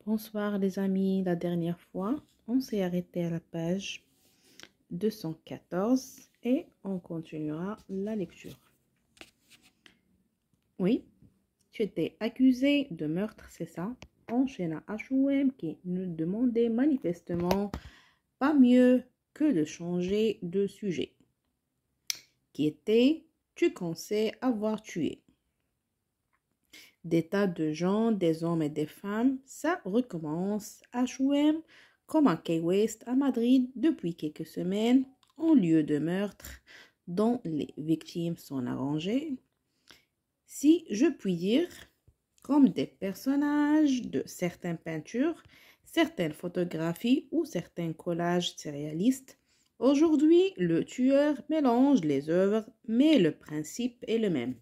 Bonsoir les amis, la dernière fois, on s'est arrêté à la page 214 et on continuera la lecture. Oui, tu étais accusé de meurtre, c'est ça? Enchaîna H.O.M. qui ne demandait manifestement pas mieux que de changer de sujet. Qui était, tu pensais avoir tué. Des tas de gens, des hommes et des femmes, ça recommence H.O.M. comme à Key West à Madrid depuis quelques semaines, en lieu de meurtre dont les victimes sont arrangées, si je puis dire, comme des personnages de certaines peintures, certaines photographies ou certains collages surréalistes. Aujourd'hui, le tueur mélange les œuvres, mais le principe est le même.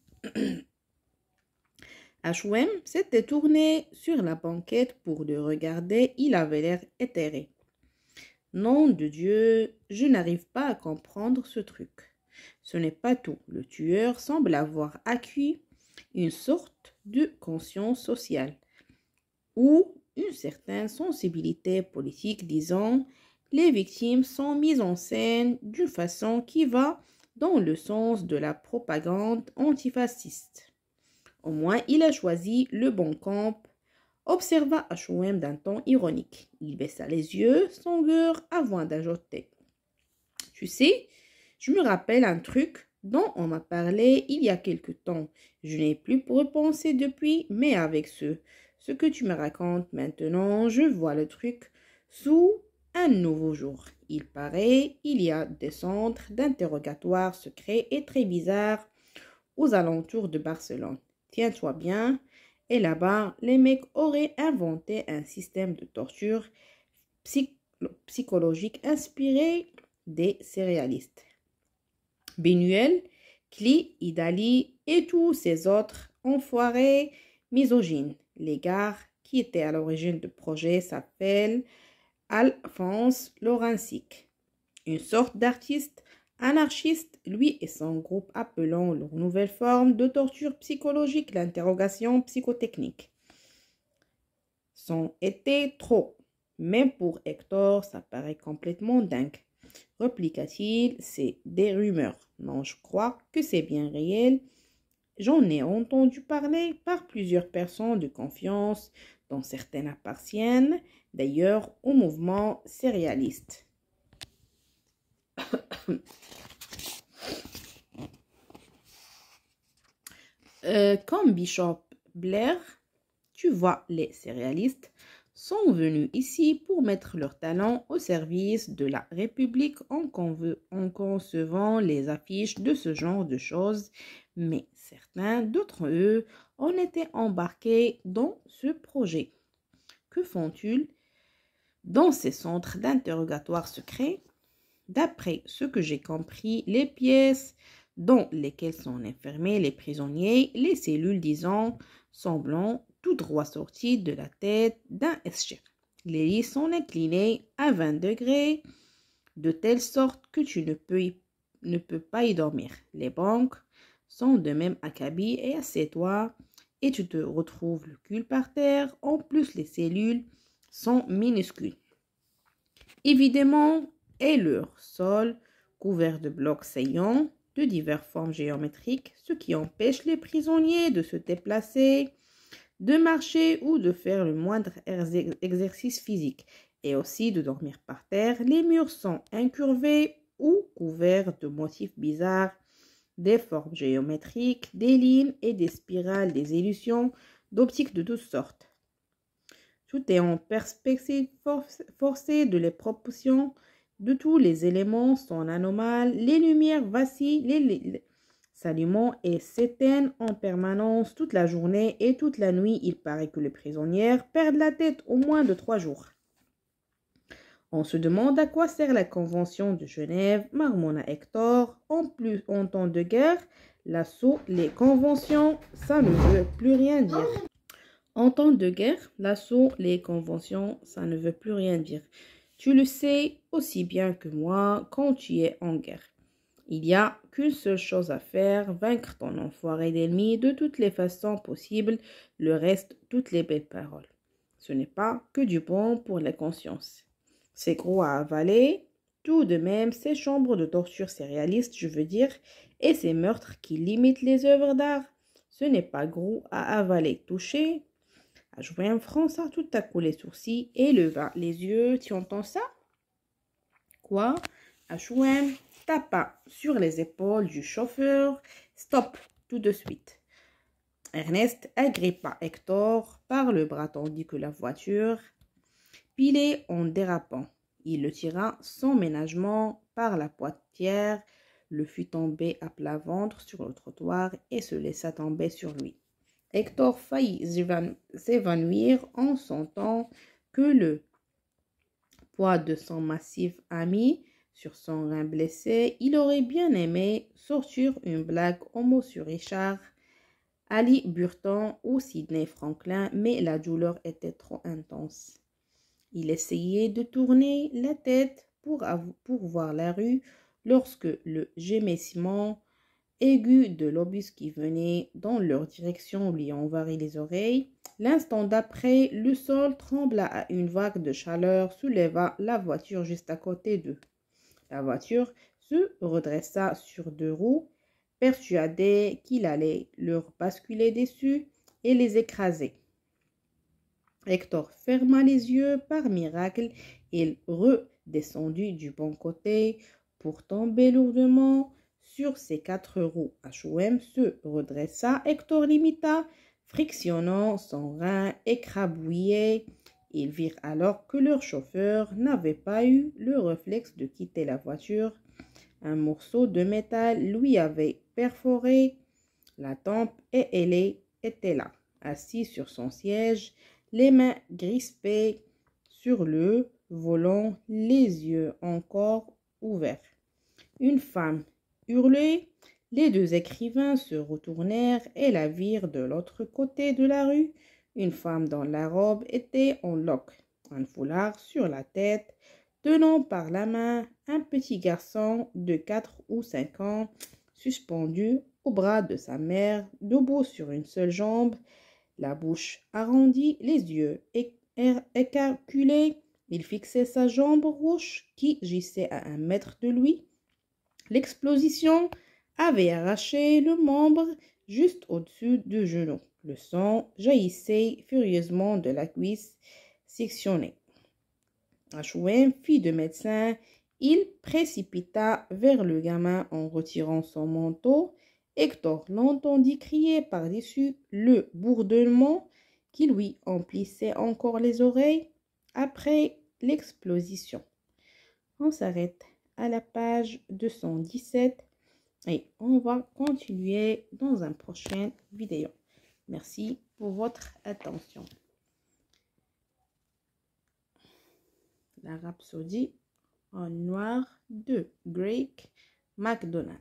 H.O.M. s'était tourné sur la banquette pour le regarder, il avait l'air éthéré. Nom de Dieu, je n'arrive pas à comprendre ce truc. Ce n'est pas tout. Le tueur semble avoir acquis une sorte de conscience sociale ou une certaine sensibilité politique, disons, les victimes sont mises en scène d'une façon qui va dans le sens de la propagande antifasciste. Au moins, il a choisi le bon camp, observa H.O.M. d'un ton ironique. Il baissa les yeux, sans cœur, avant d'ajouter. Tu sais, je me rappelle un truc dont on m'a parlé il y a quelque temps. Je n'ai plus repensé depuis, mais avec ce que tu me racontes maintenant, je vois le truc sous un nouveau jour. Il paraît, il y a des centres d'interrogatoire secrets et très bizarres aux alentours de Barcelone. Tiens-toi bien, et là-bas, les mecs auraient inventé un système de torture psychologique inspiré des céréalistes. Benuel, Cli, Idali et tous ces autres enfoirés misogynes. Les gars qui étaient à l'origine du projet s'appellent Alphonse Lorenzic, une sorte d'artiste anarchiste, lui et son groupe appelant leur nouvelle forme de torture psychologique l'interrogation psychotechnique. C'en était trop. Même pour Hector, ça paraît complètement dingue. Repliqua-t-il, c'est des rumeurs. Non, je crois que c'est bien réel. J'en ai entendu parler par plusieurs personnes de confiance, dont certaines appartiennent d'ailleurs au mouvement céréaliste. Comme Bishop Blair, tu vois, les céréalistes sont venus ici pour mettre leur talent au service de la République en concevant les affiches de ce genre de choses, mais certains d'entre eux ont été embarqués dans ce projet. Que font-ils dans ces centres d'interrogatoire secrets? D'après ce que j'ai compris, les pièces dans lesquelles sont enfermés les prisonniers, les cellules, disons, semblant tout droit sorties de la tête d'un escher. Les lits sont inclinés à 20 degrés, de telle sorte que tu ne peux pas y dormir. Les bancs sont de même acabit et assieds-toi et tu te retrouves le cul par terre. En plus, les cellules sont minuscules. Évidemment, et leur sol couvert de blocs saillants de diverses formes géométriques, ce qui empêche les prisonniers de se déplacer, de marcher ou de faire le moindre exercice physique, et aussi de dormir par terre. Les murs sont incurvés ou couverts de motifs bizarres, des formes géométriques, des lignes et des spirales, des illusions d'optique de toutes sortes. Tout est en perspective forcée de les proportions de tous les éléments sont anomales, les lumières vacillent, s'allumant et s'éteignent en permanence toute la journée et toute la nuit. Il paraît que les prisonnières perdent la tête au moins de 3 jours. On se demande à quoi sert la Convention de Genève, marmonna Hector. En temps de guerre, l'assaut, les conventions, ça ne veut plus rien dire. En temps de guerre, l'assaut, les conventions, ça ne veut plus rien dire. Tu le sais aussi bien que moi quand tu es en guerre. Il n'y a qu'une seule chose à faire, vaincre ton enfoiré d'ennemi de toutes les façons possibles, le reste, toutes les belles paroles. Ce n'est pas que du bon pour la conscience. C'est gros à avaler, tout de même ces chambres de torture surréalistes, je veux dire, et ces meurtres qui limitent les œuvres d'art. Ce n'est pas gros à avaler, toucher. À jouer en France, tout à coup les sourcils et leva les yeux. Tu entends ça? Quoi? H.O.M. tapa sur les épaules du chauffeur. Stop, tout de suite. Ernest agrippa Hector par le bras tandis que la voiture pilait en dérapant. Il le tira sans ménagement par la portière, le fit tomber à plat ventre sur le trottoir et se laissa tomber sur lui. Hector faillit s'évanouir en sentant que le poids de son massif ami sur son rein blessé. Il aurait bien aimé sortir une blague au mot sur Richard, Ali Burton ou Sidney Franklin, mais la douleur était trop intense. Il essayait de tourner la tête pour voir la rue lorsque le gémissement aigu de l'obus qui venait dans leur direction lui envahit les oreilles. L'instant d'après, le sol trembla à une vague de chaleur souleva la voiture juste à côté d'eux. La voiture se redressa sur deux roues, persuadée qu'il allait leur basculer dessus et les écraser. Hector ferma les yeux par miracle. Il redescendit du bon côté pour tomber lourdement sur ses quatre roues. H.O.M. se redressa. Hector l'imita, frictionnant son rein écrabouillé. Ils virent alors que leur chauffeur n'avait pas eu le réflexe de quitter la voiture. Un morceau de métal lui avait perforé la tempe et elle était là, assise sur son siège, les mains crispées sur le volant, les yeux encore ouverts. Une femme hurlait. Les deux écrivains se retournèrent et la virent de l'autre côté de la rue. Une femme dont la robe était en loques, un foulard sur la tête, tenant par la main un petit garçon de 4 ou 5 ans, suspendu au bras de sa mère, debout sur une seule jambe, la bouche arrondie, les yeux écarculés. Il fixait sa jambe gauche qui gissait à 1 mètre de lui. L'explosion avait arraché le membre juste au-dessus du genou. Le sang jaillissait furieusement de la cuisse sectionnée. H.O.M. fit de médecin. Il précipita vers le gamin en retirant son manteau. Hector l'entendit crier par-dessus le bourdonnement qui lui emplissait encore les oreilles après l'explosion. On s'arrête à la page 217 et on va continuer dans une prochaine vidéo. Merci pour votre attention. La Rhapsodie en noir de Greg MacDonald.